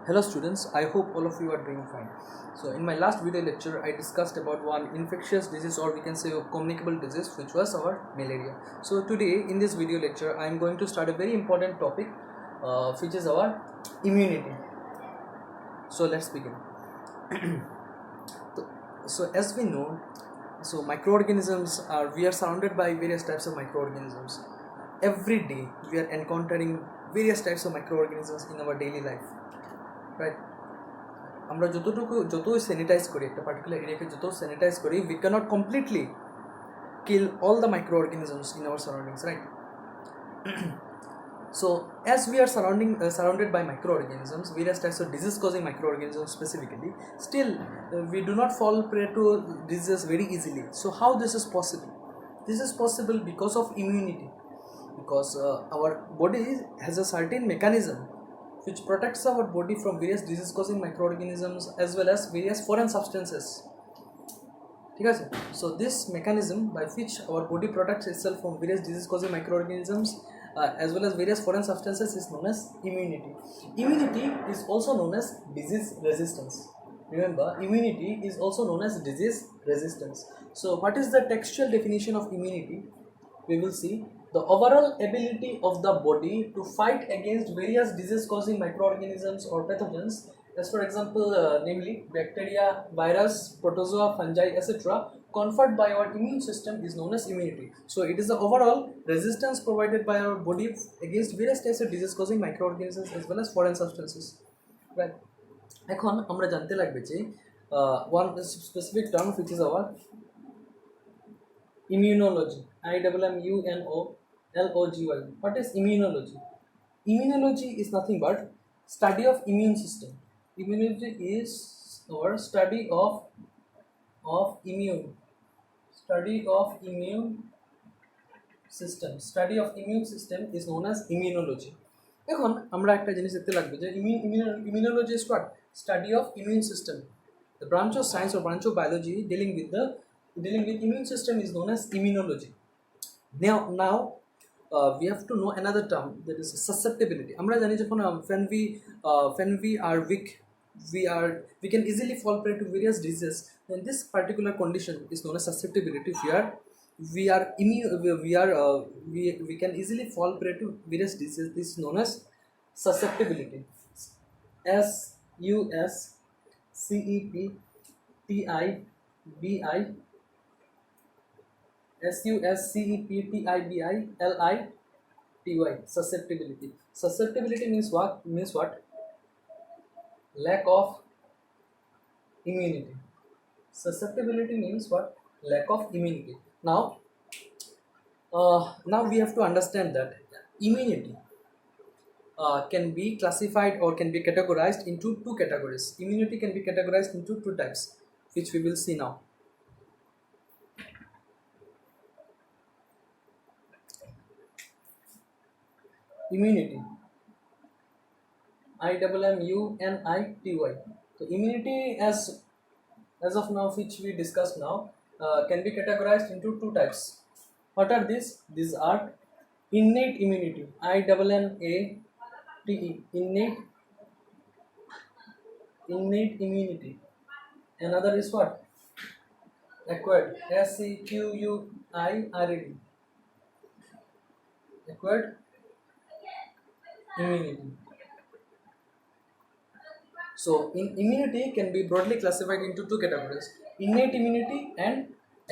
Hello students, I hope all of you are doing fine. So in my last video lecture I discussed about one infectious disease, or we can say a communicable disease, which was our malaria. So today in this video lecture I am going to start a very important topic which is our immunity. So let's begin. So as we know, microorganisms we are surrounded by various types of microorganisms. Every day we are encountering various types of microorganisms in our daily life, right? আমরা যতই sanitise করি একটা particular এরিয়াকে যত sanitise করি, we cannot completely kill all the microorganisms in our surroundings, right? So as we are surrounded by microorganisms, various types of disease causing microorganisms specifically, still we do not fall prey to diseases very easily. So how this is possible? This is possible because of immunity, because our body has a certain mechanism which protects our body from various disease causing microorganisms as well as various foreign substances. Okay? So this mechanism by which our body protects itself from various disease causing microorganisms as well as various foreign substances is known as immunity. Immunity is also known as disease resistance. Remember, immunity is also known as disease resistance. So what is the textual definition of immunity? We will see the overall ability of the body to fight against various disease causing microorganisms or pathogens, as for example namely bacteria, virus, protozoa, fungi, etc., conferred by our immune system is known as immunity. So it is the overall resistance provided by our body against various types of disease causing microorganisms as well as foreign substances, right? এখন আমরা জানতে লাগবে যে one specific term which is our immunology. IMMUNOLOGY. What is immunology? Immunology is nothing but study of immune system. Immunology is our study of immune system. Study of immune system is known as immunology. এখন আমরা একটা জিনিস দেখতে লাগবে যে immunology is what? Study of immune system. The branch of science or branch of biology dealing with immune system is known as immunology. Now we have to know another term, that is susceptibility. আমরা জানি যখন when we are weak, we can easily fall prey to various diseases. Then this particular condition is known as susceptibility. We can easily fall prey to various diseases. This is known as susceptibility. Susceptibility. Susceptibility means what? Lack of immunity. Susceptibility means what? Lack of immunity. Now we have to understand that immunity can be classified or can be categorized into two categories. Immunity can be categorized into two types, which we will see now. Immunity. IMMUNITY. So immunity as of now, which we discussed now, can be categorized into two types. What are these? These are innate immunity. INNATE. Innate immunity. Another is what? Acquired. SEQUIRED. Acquired immunity. So immunity can be broadly classified into two categories: innate immunity and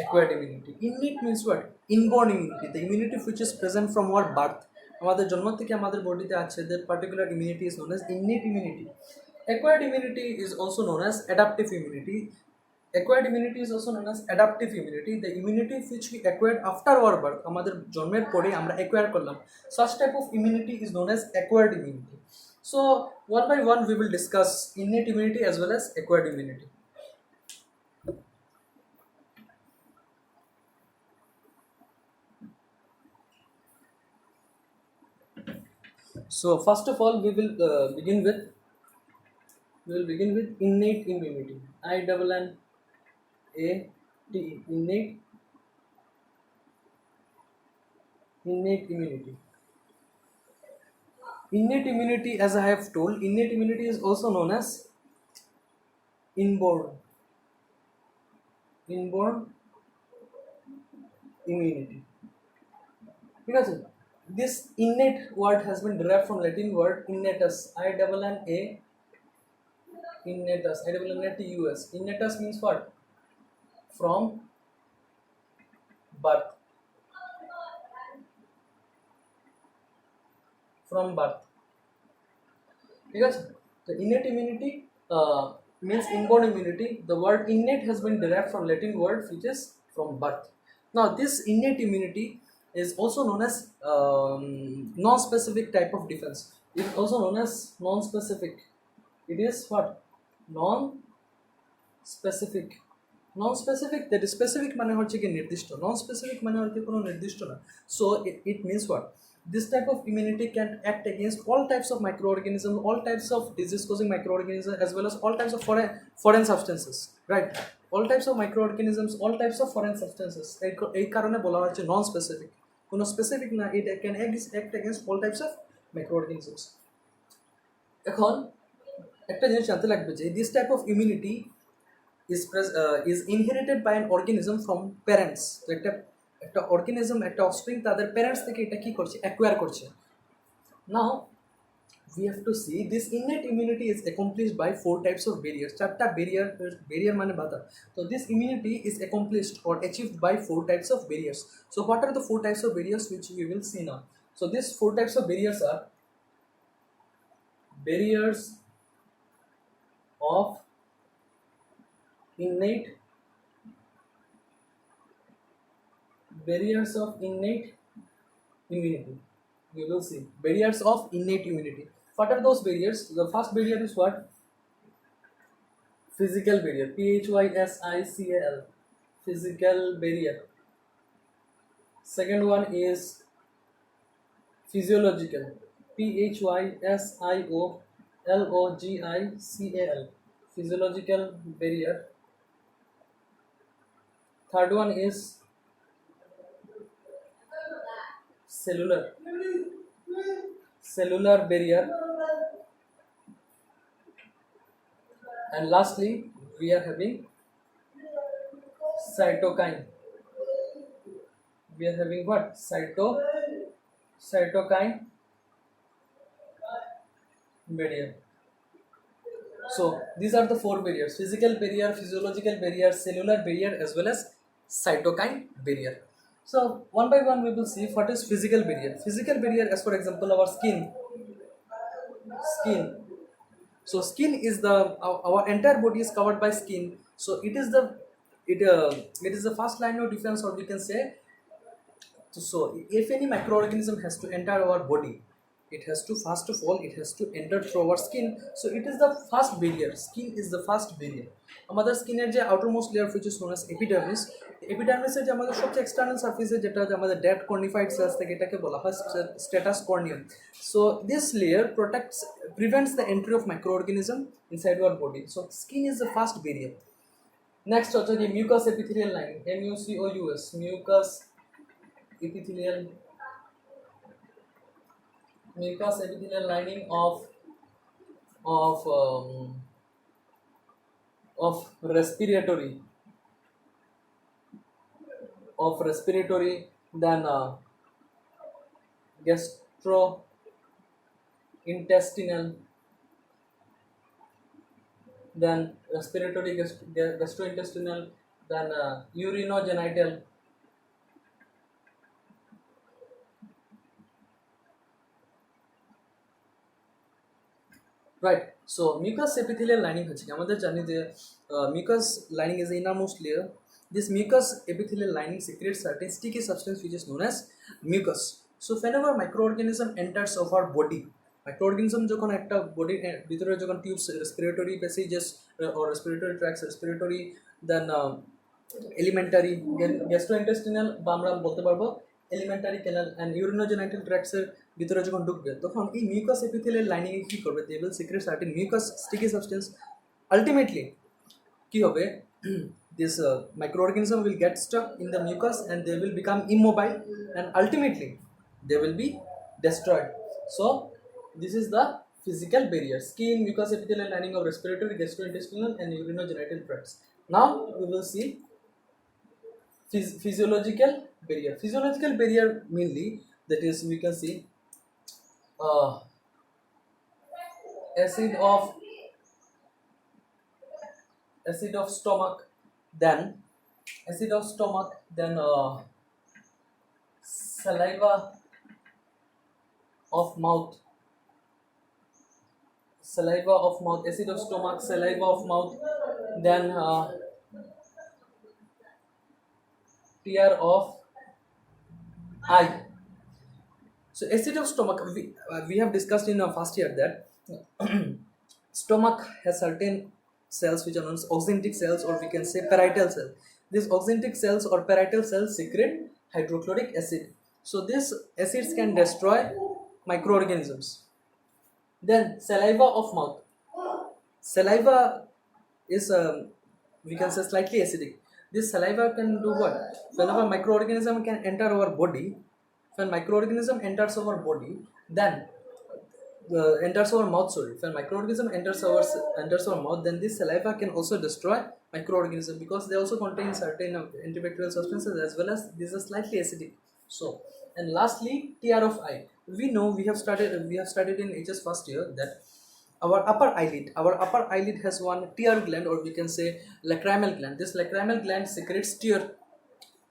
acquired immunity. Innate means what? Inborn immunity, the immunity which is present from our birth. আমাদের জন্ম থেকে আমাদের বডিতে আছে, that particular immunity is known as innate immunity. Acquired immunity is also known as adaptive immunity. Acquired immunity is also known as adaptive immunity, the immunity which we acquired after our birth. আমাদের জন্মের পরে আমরা acquire করলাম, such type of immunity is known as acquired immunity. So one by one we will discuss innate immunity as well as acquired immunity. So first of all we will begin with innate immunity. INNATE. Innate immunity. Innate immunity, as I have told, innate immunity is also known as inborn inborn immunity. Because this innate word has been derived from Latin word innatus, I-double-N-A, innatus, I-double-N-A-T-U-S. Innatus means what? From birth. From birth. Because the innate immunity means inborn immunity. The word innate has been derived from Latin word which is from birth. Now this innate immunity is also known as non-specific type of defense. It is also known as non-specific. It is what? Non-specific. Non-specific, that is specific মানে হচ্ছে কি নির্দিষ্ট, non-specific মানে হচ্ছে কোনো নির্দিষ্ট না. So it means what? This type of immunity can act against all types of microorganisms, all types of disease-causing microorganisms, as well as all types of foreign substances, right? All types of microorganisms, all types of foreign substances. এই কারণে বলা হচ্ছে non-specific. কোনো specific না, it can act against all types of microorganisms. এখন একটা জিনিস জানতে লাগবে যে this type of immunity is inherited by an organism from parents. তো একটা organism, একটা offspring তাদের parents থেকে এটা কি করছে, acquire করছে. Now we have to see this innate immunity is accomplished by 4 types of barriers. চারটা barrier মানে বাধা. So this immunity is accomplished or achieved by 4 types of barriers. So what are the 4 types of barriers which we will see now? So these 4 types of barriers are barriers of innate immunity. We will see barriers of innate immunity. What are those barriers? The first barrier is what? Physical barrier. Physical. Physical barrier. Second one is physiological. Physiological. Physiological barrier. Third one is cellular barrier. And lastly we are having cytokine. We are having what? Cytokine barrier. So these are the 4 barriers: physical barrier, physiological barrier, cellular barrier, as well as cytokine barrier. So one by one we will see what is physical barrier. Physical barrier, as for example our skin. So skin is our entire body is covered by skin. So it is the first line of defense, or we can say. So if any microorganism has to enter our body, it has to, first of all, it has to enter through our skin. So it is the first barrier. Skin is the first barrier. আমাদের স্কিনের যে outermost layer which is known as epidermis, এপিডার্মিসের যে আমাদের সবচেয়ে external সারফেসে যেটা আমাদের ডেড কর্নিফাইড সেলস থেকে, এটাকে বলা হয় স্ট্যাটাস corneum. So this layer prevents the entry of microorganism inside our body. So skin is the first barrier. Next হচ্ছে যে mucous epithelial lining, MUCOUS, mucous epithelial lining of respiratory, then gastrointestinal, then respiratory, gastrointestinal, then urinogenital, right? So mucous epithelial lining হচ্ছে আমাদের জানি যে mucous lining is the innermost layer. This mucous epithelial lining secretes certain sticky substance which is known as mucus. So whenever microorganism enters of our body, microorganism যখন একটা বডির ভিতরে যখন tubes, respiratory passages or respiratory tracts, respiratory, then elementary, then gastrointestinal বা আমরা বলতে পারবো elementary canal and ইউরিনোজেনাইটাল ট্র্যাক্টসের ভিতরে যখন ঢুকবে, তখন এই মিউকাস এপিথেলিয়াল লাইনিংয়ে কী করবে? They will secrete certain mucus sticky substance. Ultimately কী হবে? This microorganism will get stuck in the mucus and they will become immobile, and ultimately they will be destroyed. So This is the physical barrier: skin, mucous epithelial lining of respiratory, gastrointestinal, and urinogenital tracts. Now we will see physiological barrier. Physiological barrier mainly, that is, we can see uh, acid of stomach, then saliva of mouth, acid of stomach, saliva of mouth, then tear of eye. So acid of stomach, we have discussed in our first year that stomach has certain cells which are known as oxyntic cells, or we can say parietal cells. These oxyntic cells or parietal cells secrete hydrochloric acid. So these acids can destroy microorganisms. Then saliva of mouth. Saliva is we can say slightly acidic. This saliva can do what? Whenever microorganism can enter our body, when microorganism enters our body, then enters our mouth. Sorry, when microorganism enters our mouth, then this saliva can also destroy microorganism, because they also contain certain antibacterial substances, as well as these are slightly acidic. So, and lastly, tear of eye. We know we have studied in HS first year that our upper eyelid has one tear gland, or we can say lacrimal gland. This lacrimal gland secretes tear.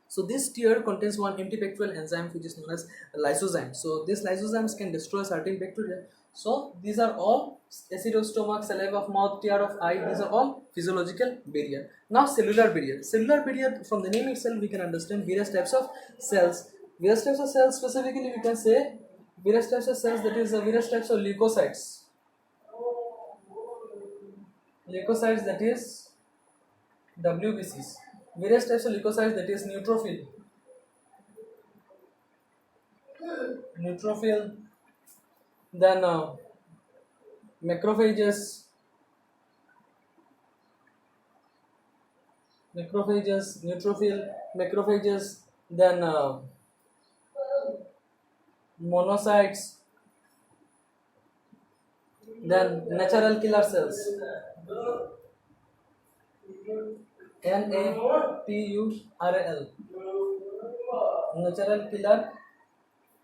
So this tear contains one antibacterial enzyme which is known as lysozyme. So these lysozymes can destroy certain bacteria. So these are all acid of stomach, saliva of mouth, tear of eye. These are all physiological barrier. Now cellular barrier. Cellular barrier, from the name itself we can understand various types of cells. Various types of cells, specifically we can say various types of cells, that is various types of leukocytes. Leukocytes, that is WBCs. Various types of leukocytes, that is neutrophil, then macrophages, neutrophil, macrophages, then monocytes, then natural killer cells, NATURAL, natural killer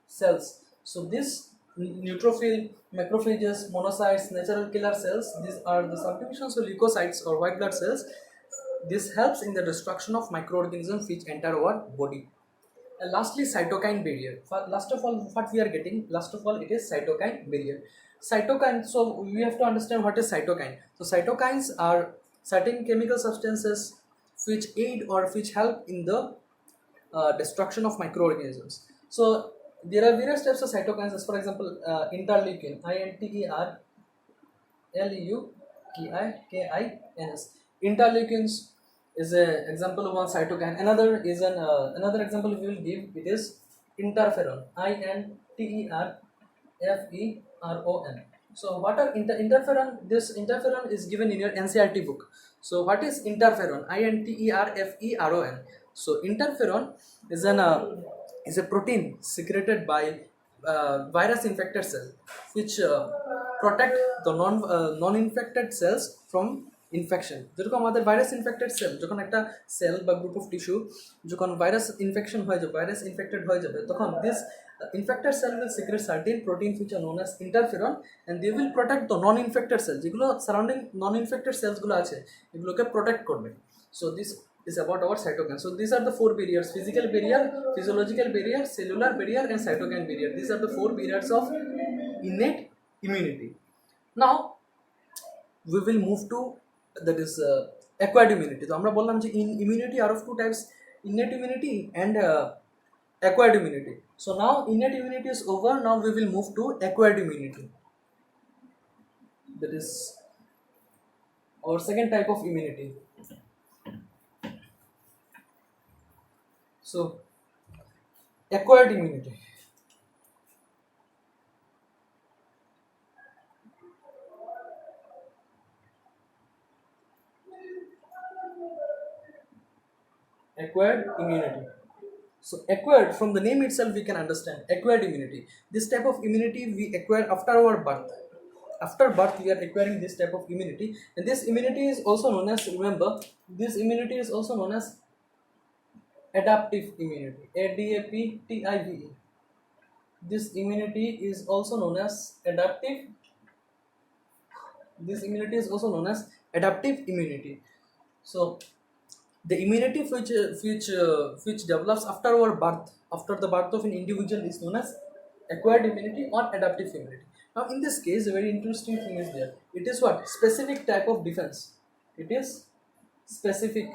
cells. So this neutrophil, macrophages, monocytes, natural killer cells, these are the subdivisions of leukocytes or white blood cells. This helps in the destruction of microorganisms which enter our body. And lastly, cytokine barrier. Last of all, it is cytokine barrier. Cytokine, so we have to understand what is cytokine. So cytokines are certain chemical substances which aid or which help in the destruction of microorganisms. So there are various types of cytokines, as for example, interleukin, INTERLEUKINS. Interleukins is an example of one cytokine. Another example we will give, it is interferon, INTERFERON. So what are interferon? This interferon is given in your NCRT book. So what is interferon? INTERFERON. So interferon is a protein secreted by virus infected cell, which protect the non-infected cells from infection. যেরকম আমাদের virus infected sell, যখন একটা sell বা group of tissue যখন virus infection হয়ে যাবে, virus infected হয়ে যাবে, তখন this infected cell will secrete certain proteins which are known as interferon, and they will protect the non-infected cells. যেগুলো সারাউন্ডিং non-infected cells গুলো আছে, এগুলোকে প্রোটেক্ট করবে. So this is about our cytokine. So these are the four barriers: physical barrier, physiological barrier, cellular barrier, and cytokine barrier. These are the four barriers of innate immunity. Now we will move to, that is acquired immunity. So আমরা বললাম যে immunity are of two types: innate immunity and acquired immunity. So now innate immunity is over. Now we will move to acquired immunity. That is our second type of immunity. So acquired immunity. Acquired immunity. So acquired, from the name itself we can understand acquired immunity. This type of immunity we acquire after our birth. After birth we are acquiring this type of immunity, and this immunity is also known as, remember, this immunity is also known as adaptive immunity. ADAPTIVE. This immunity is also known as adaptive. This immunity is also known as adaptive immunity. So the immunity which develops after our birth, after the birth of an individual, is known as acquired immunity or adaptive immunity. Now in this case, a very interesting thing is there. It is what? Specific type of defense. It is specific.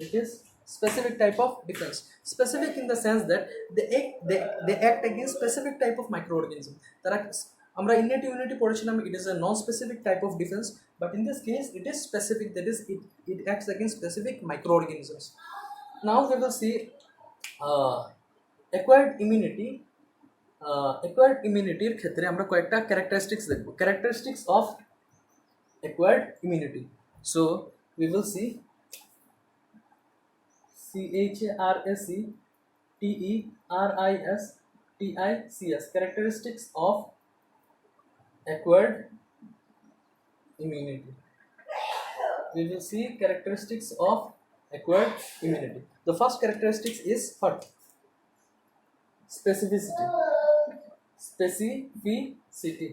It is specific type of defense. Specific in the sense that they act against specific type of microorganism. আমরা innate immunity পড়েছিলাম, it is a non-specific type of defense, but in this case it is specific, that is it acts against specific microorganisms. Now we will see acquired immunity. Acquired immunity এর ক্ষেত্রে আমরা কয়েকটা characteristics দেখব. Characteristics of acquired immunity. So we will see CHRACTERISTICS, characteristics of acquired immunity. We will see characteristics of acquired immunity. The first characteristics is what? Specificity. Specificity.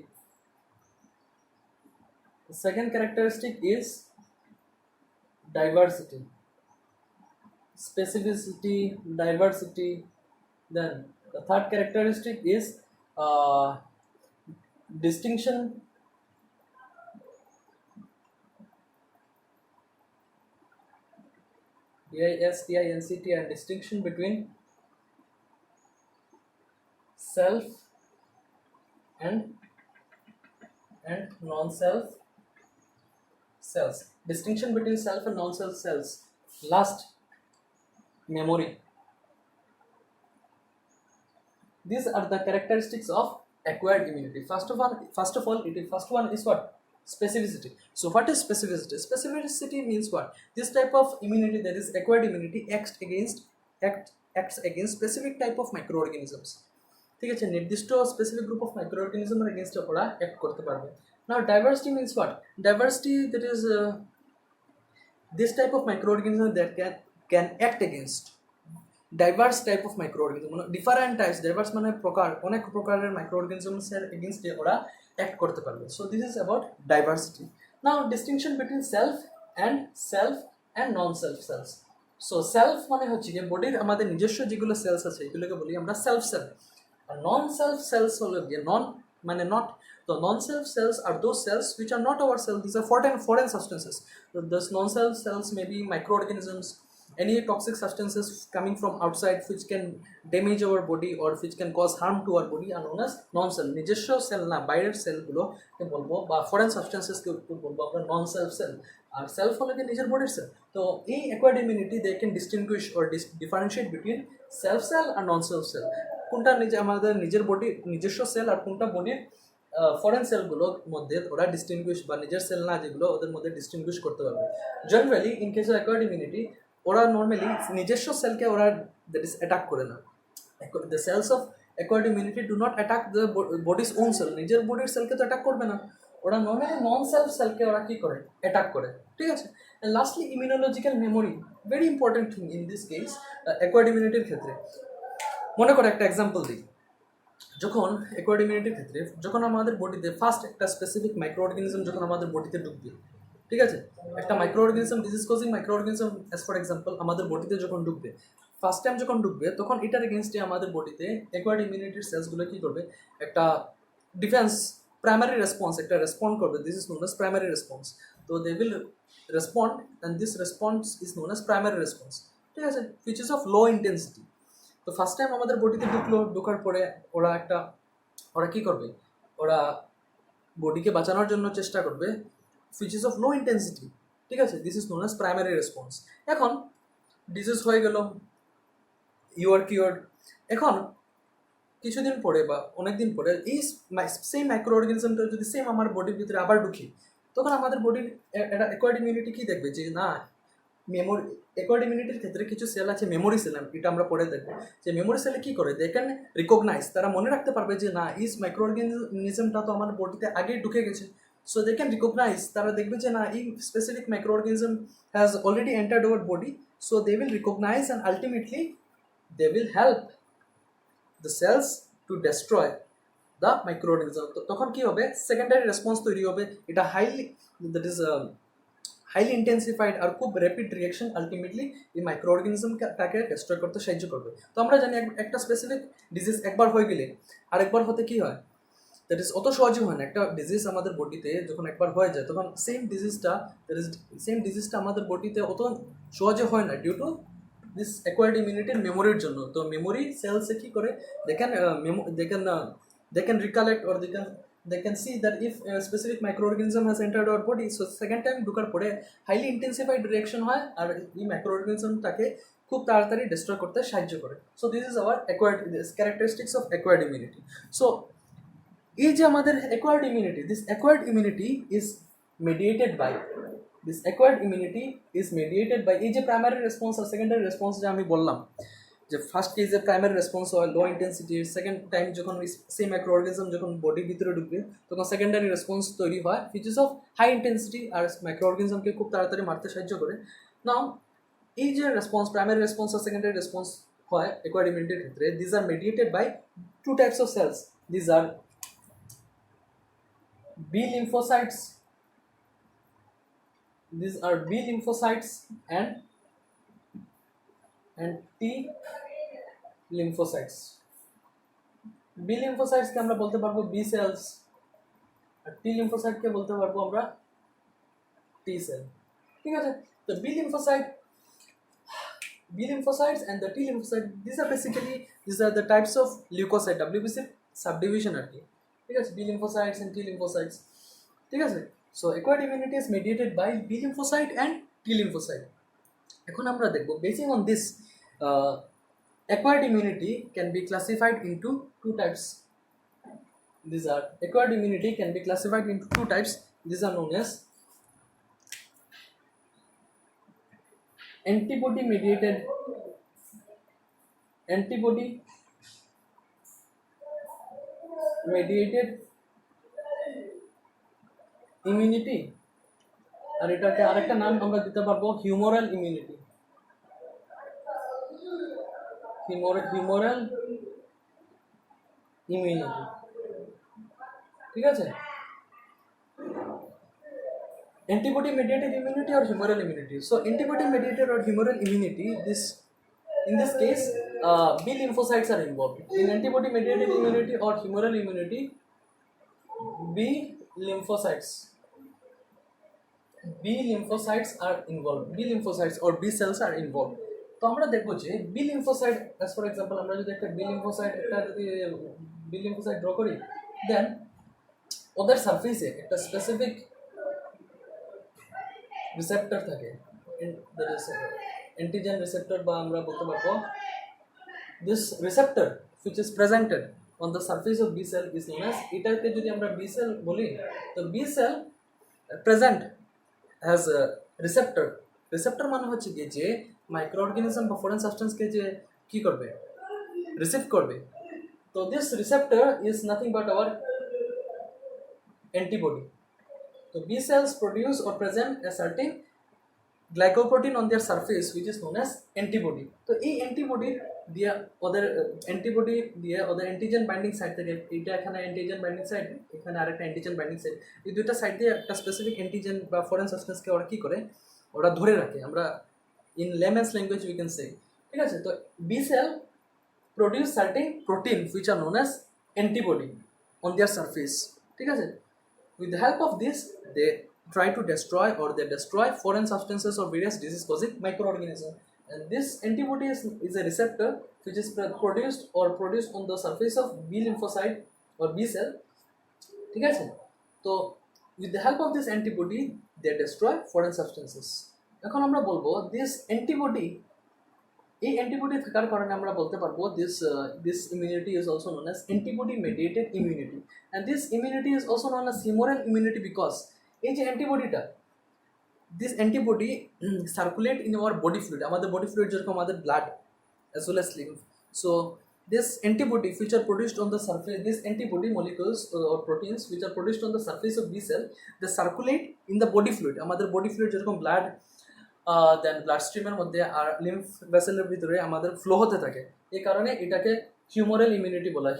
The second characteristic is diversity. Specificity, diversity. Then the third characteristic is distinction. DISTINCT, and distinction between self and non-self cells. Distinction between self and non-self cells. Last, memory. These are the characteristics of acquired immunity. First of all, first one is what? Specificity. So what is specificity? Specificity means what? This type of immunity, that is acquired immunity, acts against specific type of microorganisms. ঠিক আছে, নির্দিষ্ট specific group of microorganism এর এগেইনস্টে ওরা act করতে পারবে। Now diversity means what? Diversity, that is this type of microorganism that can act against diverse type of microorganism, different types, diverse মানে প্রকার, অনেক প্রকারের microorganisms এর এগেইনস্টে ওরা অ্যাক্ট করতে পারবে। So this is about diversity. Now distinction between self and non-self cells. So self মানে হচ্ছে যে বডির আমাদের নিজস্ব যেগুলো সেলস আছে এগুলোকে বলি আমরা সেলফ সেল, আর non-self cells হলো গিয়ে নন মানে not. The non-self cells are those cells which are not our cells. These are foreign substances. So those non-self cells may be microorganisms, any toxic substances coming from outside which can damage our body or which can cause harm to our body are known as non-self. নিজস্ব sell না, বাইরের সেলগুলোকে বলবো, বা foreign সাবস্টেন্সেসকে বলবো আমরা নন-সেলফ sell. আর self হলো কি নিজের বডির সেল। তো এই acquired immunity they can distinguish or differentiate between self cell আর নন-সেলফ সেল। কোনটা আমাদের নিজের বডির নিজস্ব সেল আর কোনটা বডির ফরেন সেলগুলোর মধ্যে ওরা ডিস্টিংগুইশ, বা নিজের সেল না যেগুলো ওদের মধ্যে ডিস্টিংগুইশ করতে পারবে। Generally in case of acquired immunity ওরা নর্মালি নিজস্ব সেলকে ওরা দ্যাট ইজ অ্যাটাক করে না। The cells of acquired immunity do not attack the body's own cell, নিজের বডির সেলকে তো অ্যাটাক করবে না, ওরা নর্মালি নন সেলফ সেলকে ওরা কী করে? অ্যাটাক করে, ঠিক আছে। And lastly immunological memory, very important thing in this case acquired ইমিউনিটির ক্ষেত্রে। মনে করো একটা এক্সাম্পল দিই, যখন অ্যাকোয়ার্ড ইমিউনিটির ক্ষেত্রে যখন আমাদের বডিতে ফার্স্ট একটা স্পেসিফিক মাইক্রোঅর্গানিজম যখন আমাদের বডিতে ঢুকবে, ঠিক আছে, একটা microorganism, disease causing microorganism as for example আমাদের বডিতে যখন ঢুকবে, ফার্স্ট টাইম যখন ঢুকবে, তখন এটার এগেনস্টে আমাদের বডিতে অ্যাকোয়ার্ড ইমিউনিটির সেলসগুলো কী করবে? একটা ডিফেন্স, প্রাইমারি রেসপন্স, একটা রেসপন্ড করবে। This is known as primary response. তো they will respond and this response is known as primary response, ঠিক আছে, which is of low intensity. তো ফার্স্ট টাইম আমাদের বডিতে ঢোকার পরে ওরা কী করবে? ওরা বডিকে বাঁচানোর জন্য চেষ্টা করবে, which is of low intensity, ঠিক আছে, this is known as primary response. এখন ডিজিজ হয়ে গেল, ইউ আর কিওর্ড। এখন কিছুদিন পরে বা অনেক দিন পরে এই সেম মাইক্রো অর্গানিজমটা যদি সেম আমার বডির ভিতরে আবার ঢুকি, তখন আমাদের বডির একটা অ্যাকোয়ার্ড ইমিউনিটি কী দেখবে? যে না, মেমোরি অ্যাকোয়ার্ড ইমিউনিটির ক্ষেত্রে কিছু সেল আছে মেমোরি সেল, এটা আমরা পরে দেখবো যে মেমোরি সেলে কী করে, দে ক্যান রিকগনাইজ, তারা মনে রাখতে পারবে যে না ইস মাইক্রো অর্গানিজমটা তো আমার বডিতে আগেই ঢুকে গেছে, সো দে ক্যান রিকগনাইজ, তারা দেখবে যে না এই specific micro organism has already entered our body, so they will recognise and ultimately they will help the cells to destroy the micro organism. তখন কী হবে, সেকেন্ডারি রেসপন্স তৈরি হবে, এটা দ্যাট ইজ হাইলি ইন্টেন্সিফাইড আর খুব র্যাপিড রিয়াকশন আলটিমেটলি এই micro অর্গানিজমটাকে ডেস্ট্রয় করতে সাহায্য করবে। তো আমরা জানি একটা স্পেসিফিক ডিজিজ একবার হয়ে গেলে আরেকবার হতে কী হয়, দ্যাট ইজ অত সহজে হয় না। একটা ডিজিজ আমাদের বডিতে যখন একবার হয়ে যায় তখন সেম ডিজিজটা আমাদের বডিতে অত সহজে হয় না, ডিউ টু দিস অ্যাকোয়ার্ড ইমিউনিটির মেমোরির জন্য। তো মেমোরি সেলসে কী করে, they can recollect or they can see that if a specific microorganism has entered our body, so second time ঢোকার পরে highly intensified reaction হয় আর এই মাইক্রোঅর্গানিজমটাকে খুব তাড়াতাড়ি ডিস্ট্রয় করতে সাহায্য করে। So this is our characteristics of acquired immunity. So এই যে আমাদের acquired immunity, this acquired immunity is mediated by এই যে প্রাইমারি রেসপন্স আর সেকেন্ডারি রেসপন্স যে আমি বললাম, যে ফার্স্ট কেসে প্রাইমারি রেসপন্স হয় লো ইন্টেন্সিটি, সেকেন্ড টাইম যখন সেম মাইক্রো অর্গানিজম যখন বডির ভিতরে ঢুকবে তখন সেকেন্ডারি রেসপন্স তৈরি হয় which is of high intensity আর মাইক্রো অর্গানিজমকে খুব তাড়াতাড়ি মারতে সাহায্য করে। নাও এই যে রেসপন্স, প্রাইমারি রেসপন্স আর সেকেন্ডারি রেসপন্স হয় অ্যাকোয়ার্ড ইমিউনিটির ক্ষেত্রে, these are mediated by two types of cells, these are B lymphocytes and T lymphocytes. B lymphocytes কে আমরা বলতে পারবো B cells আর T lymphocyte কে বলতে পারবো আমরা T cell। ঠিক আছে, তো B lymphocytes and the T lymphocyte, these are the types of leukocyte, WBC subdivision আর কি। ঠিক আছে, B lymphocytes and T lymphocytes। ঠিক আছে, so acquired immunity is mediated by B lymphocyte and T lymphocyte। এখন আমরা দেখব basing on this acquired immunity can be classified into two types. These are acquired immunity can be classified into two types. These are known as antibody mediated immunity আর এটাকে আরেকটা নাম আমরা দিতে পারবো humoral immunity. ঠিক আছে, antibody mediated immunity or humoral immunity. So antibody mediated or humoral immunity, in this case B lymphocytes are involved. In antibody mediated immunity or humoral immunity, B lymphocytes are involved. B lymphocytes or B cells are involved. তো আমরা দেখব যে B lymphocyte, as for example আমরা যদি একটা B lymphocyte draw করি, দেন ওদের সারফেসে একটা স্পেসিফিক রিসেপ্টর থাকে, অ্যান্টিজেন রিসেপ্টর বা আমরা বলতে পারবো this receptor which is presented on the surface of B cell is known as, এটাকে যদি আমরা B cell বলি, তো B cell present as a receptor মানে হচ্ছে কি যে মাইক্রো অর্গানিজম বা ফরেন সাবস্টেন্সকে যে কি করবে, রিসিভ করবে। তো this receptor is nothing but hour antibody. So B cells produce or present a certain glycoprotein on their surface which is known as antibody. তো এই অ্যান্টিবডি দিয়ে ওদের অ্যান্টিজেন বাইন্ডিং সাইট থেকে, এটা এখানে অ্যান্টিজেন বাইন্ডিং সাইট, এখানে আরেকটা antigen binding site, এই দুইটা সাইট দিয়ে একটা স্পেসিফিক অ্যান্টিজেন বা ফরেন সাবস্টেন্সকে ওরা কী করে, ওরা ধরে রাখে। আমরা in layman's language we can say. ঠিক আছে, তো B cell produce certain protein which are known as antibody on their surface. ঠিক আছে, with the help of this they try to destroy foreign substances or various disease causing microorganisms, and this antibody is a receptor which is produced on the surface of B lymphocyte or B cell. ঠিক আছে, তো with the help of this antibody they destroy foreign substances. এখন আমরা বলবো this antibody, এই antibody থাকার কারণে আমরা বলতে পারবো this immunity is also known as antibody mediated immunity, and this immunity is also known as humoral immunity because এই যে অ্যান্টিবডিটা this antibody circulate in our body fluid, আমাদের body fluid যেরকম আমাদের blood as well as lymph. So this antibody which are produced on the surface, this antibody molecules or proteins which are produced on the surface of B cell, they circulate in the body fluid, আমাদের body fluid যেরকম blood দেন blood স্ট্রিমের মধ্যে আর lymph ভেসেলের ভিতরে আমাদের flow হতে থাকে। এই কারণে এটাকে হিউমারাল ইমিউনিটি বলা হয়।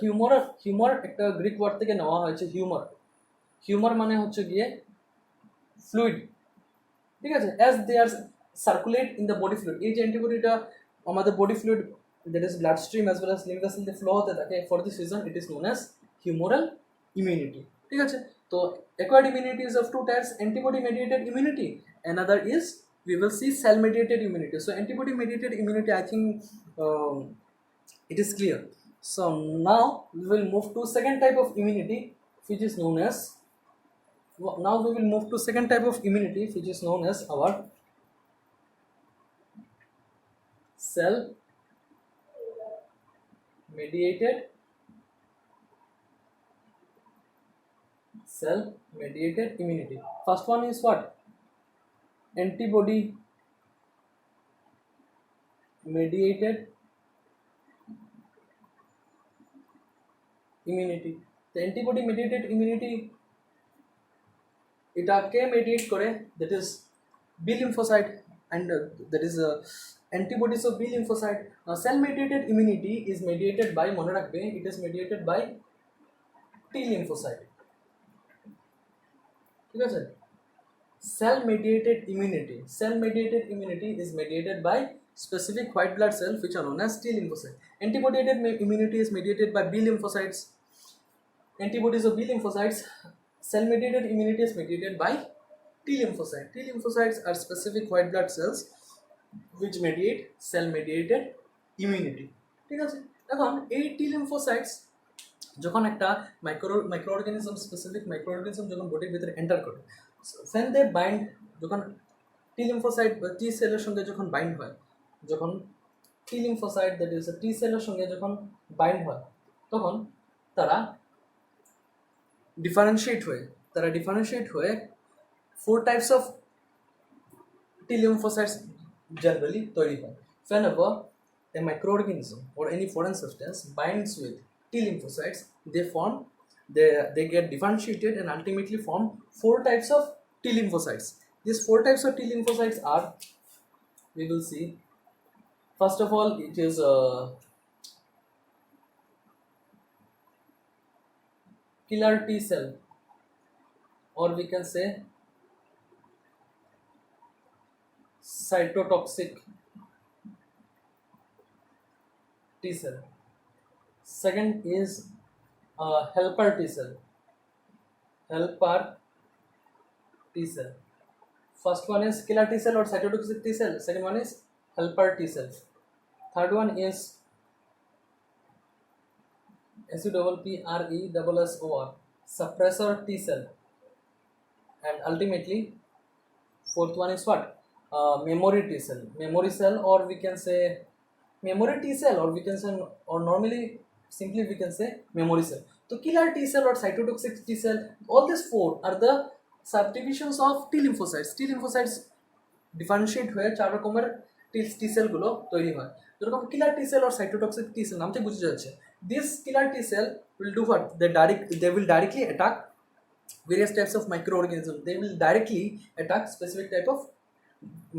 হিউমার একটা গ্রিক ওয়ার্ড থেকে নেওয়া হয়েছে, হিউমার মানে হচ্ছে গিয়ে ফ্লুইড, ঠিক আছে, as they are circulate in the body fluid. এই যে অ্যান্টিবডিটা আমাদের body fluid that is blood stream as well as lymph ভেসেলে ফ্লো হতে থাকে, for this reason it is known as humoral immunity, ঠিক আছে। তো acquired immunity is of two types, antibody mediated immunity, another is we will see cell mediated immunity. So antibody mediated immunity, I think it is clear. So now we will move to second type of immunity which is known as, now we will move to second type of immunity which is known as our cell mediated immunity. First one is what? Antibody mediated immunity. The antibody mediated immunity এটাকে mediate করে, that is B lymphocyte, and that is antibodies of B lymphocyte. Now cell mediated immunity is mediated by, মনে রাখবে, it is mediated by T lymphocyte, ঠিক আছে। Cell mediated immunity is mediated by specific white blood cells which are known as T lymphocytes. Antibody immunity is mediated by B lymphocytes, antibodies of B lymphocytes. Cell mediated immunity is mediated by T lymphocytes. T lymphocytes are specific white blood cells which mediate cell mediated immunity, ঠিক আছে। এখন এই T lymphocytes যখন একটা microorganism, specific microorganism যখন বডির ভিতরে enter করে, when they bind, যখন টি লিম্ফোসাইট বা টি সেলের সঙ্গে যখন বাইন্ড হয়, যখন টি লিম্ফোসাইট দ্যাট ইজ টি সেলের সঙ্গে যখন বাইন্ড হয়, তখন তারা ডিফারেন্সিয়েট হয়ে 4 types of T lymphocytes generally তৈরি হয়। Whenever a microorganism or any foreign substance binds with T lymphocytes, they get differentiated and ultimately form 4 types of T lymphocytes. These 4 types of T lymphocytes are, we will see, first of all it is killer T cell, or we can say cytotoxic T cell. Second is helper T cell. First one is killer T cell or cytotoxic T cell. Second one is helper T cell. Third one is SUPPRESSOR, suppressor T cell. And ultimately fourth one is what? Memory T cell. Memory cell, or we can say memory T cell, or we can say, or normally simply we can say memory cell. So killer T cell or cytotoxic T cell, all these 4 are the subdivisions of T lymphocytes. T lymphocytes differentiate হয়ে 4 রকমের T cell গুলো তৈরি হয়। যেরকম killer T cell or cytotoxic T cell নাম থেকে বুঝে যাচ্ছে, this killer T cell will do what? They will directly attack various types of microorganisms. They will directly attack specific type of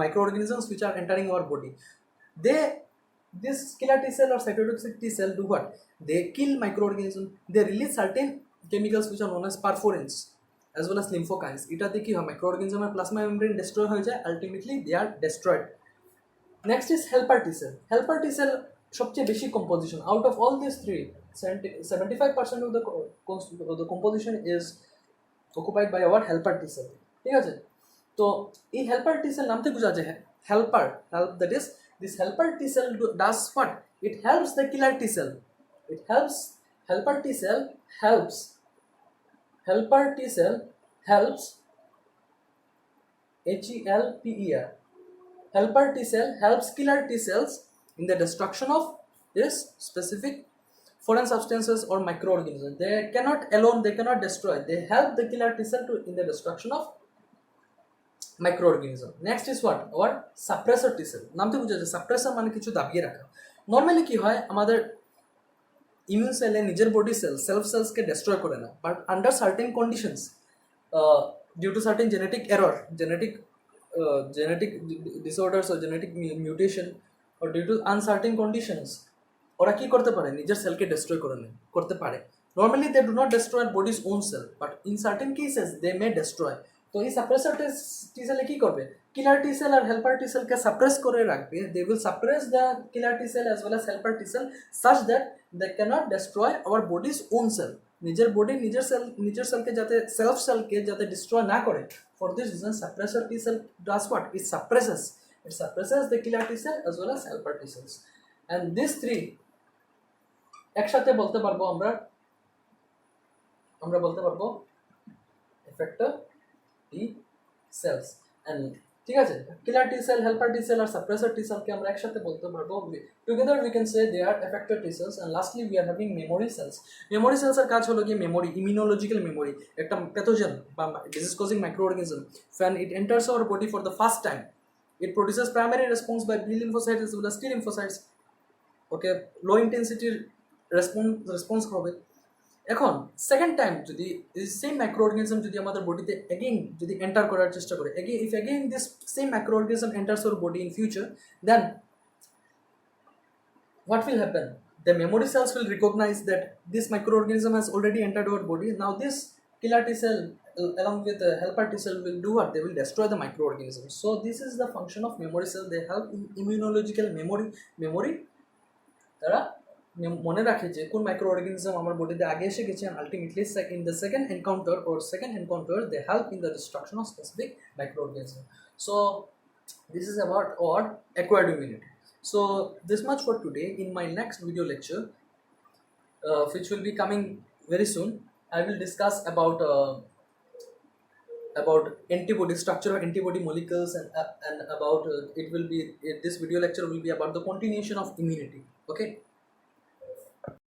microorganisms which are entering our body. This killer T cell or cytotoxic T cell do what? They kill microorganisms. They release certain chemicals which are known as perforins as well as lymphokines. এটাতে কি হয়, মাইক্রোঅর্গানিজমের plasma membrane destroy হয়ে যায়, ultimately they are destroyed. Next is helper T cell. Helper T cell সবচেয়ে বেশি composition, out of all this 3, 75% of the composition is occupied by our helper T cell, ঠিক আছে। তো এই হেল্পার টি সেল নাম থেকে বোঝা যায় helper, that is this helper T cell does what? It helps the killer T cell. Helper T cell helps HELPER helper T cell helps killer T cells in the destruction of this specific foreign substances or microorganisms. They cannot destroy, they help the killer T cell in the destruction of microorganism. Next is what, our suppressor T cell. নাম তো বুঝা যায়, suppressor মানে কিছু দাবিয়ে রাখা। Normally কি হয়, আমাদের ইমিউন সেলে নিজের বডি সেলফ সেলসকে ডেস্ট্রয় করে না, but under certain conditions, due to certain genetic error, genetic disorders or genetic mutation or due to uncertain conditions, ওরা কি করতে পারে, নিজের সেলকে ডেস্ট্রয় করতে পারে। Normally they do not destroy body's own cell, but in certain cases they may destroy. তো এই সাপ্রেসর টি সেলে কি করবে, কিলার টি সেল আর হেল্পার টি সেলকে সাপ্রেস করে রাখবে। They will suppress the killer T sell as well as helper T cell such that they cannot destroy our body's own cell. নিজের সেলকে যাতে সেলকে যাতে ডিস্ট্রয় না করে, for this reason suppressor T cell does what, it suppresses the killer T cell as well as helper T cells. And these three একসাথে বলতে পারবো আমরা বলতে পারবো effector T cells। and ঠিক আছে, killer T cell, helper T cell আর suppressor T সেলকে আমরা একসাথে বলতে পারবো, together we can say they are effector T cells. And lastly we are having memory cells. Memory সেলসের কাজ হলো গিয়ে মেমোরি, ইমিউনোলজিক্যাল মেমোরি। একটা প্যাথোজেন বা disease causing microorganism when it enters our body for the first time, it produces primary response by B lymphocytes as well as T lymphocytes. Okay, low ইন্টেন্সিটির response হবে। এখন second time যদি same microorganism যদি আমাদের বডিতে again যদি enter করার চেষ্টা করে, if again this same microorganism enters our body in future, then what will happen, the memory cells will recognize that this microorganism has already entered our body. Now this killer T cell along with the helper T cell will do what, they will destroy the microorganism. So this is the function of memory cell. They help in immunological memory তারা মনে রাখে যে কোন microorganism আমার বডিতে আগে এসে গেছে, and ultimately in the second encounter they help in the destruction of specific microorganism. So this is about our acquired immunity. So this much for today. In my next video lecture, which will be coming very soon, I will discuss about antibody structure of antibody molecules, and about this video lecture will be about the continuation of immunity. Okay.